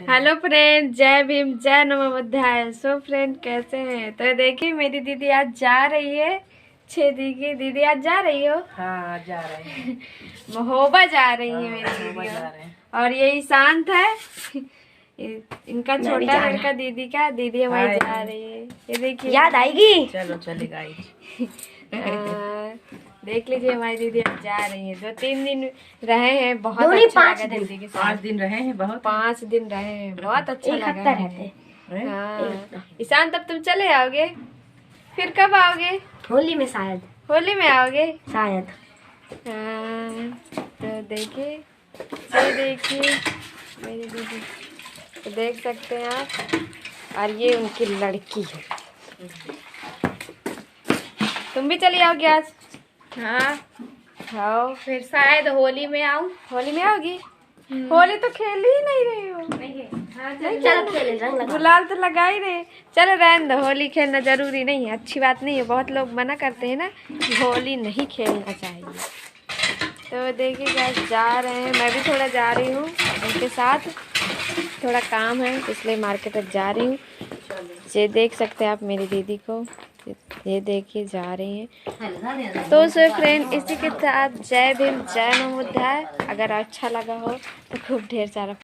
Hello friend, जय भीम, जय नमो बुद्धाय। So friend कैसे हैं? तो देखिए मेरी दीदी आज जा रही है। छेदी की दीदी आज जा रही हो? हाँ जा रहे हैं। महोबा जा रही है मेरी दीदी। और ये ईशांत है, इनका छोटा लड़का दीदी का। दीदी हमारी जा रही है। ये देखिए, याद आएगी। चलो चलेगा। देख लीजिए हमारी दीदी अब जा रही है। 2-3 दिन रहे हैं, बहुत नहीं, अच्छा 5 लगा दिन। दीदी के साथ। 5 दिन रहे हैं, बहुत 5 दिन रहे हैं, बहुत अच्छा एक लगा हफ्ता है। रहते। हाँ ईशान, तब तुम चले आओगे? फिर कब आओगे? होली में शायद। होली में आओगे शायद। हाँ, तो देखिए, ये देखिए मेरी दीदी, तो देख सकते हैं आप। और ये उनकी लड़की है। तुम भी चली आओगे आज? हाँ, आओ, फिर शायद होली में आऊँ। होली में आओगी? होली तो खेल ही नहीं रही हो। चलो खेले, रंग लगा। गुलाल तो लगा ही रहे। चलो रहने दो, होली खेलना जरूरी नहीं है, अच्छी बात नहीं है। बहुत लोग मना करते हैं ना कि होली नहीं खेलना चाहिए। तो देखिए गाइस, जा रहे हैं, मैं भी थोड़ा जा रही हूँ उनके साथ। थोड़ा काम है इसलिए मार्केट तक जा रही हूँ। ये देख सकते हैं आप मेरी दीदी को, ये देखिए जा रही हैं। तो सो फ्रेंड, इसी के साथ जय भीम, जय नमो बुद्धाय। अगर अच्छा लगा हो तो खूब ढेर सारा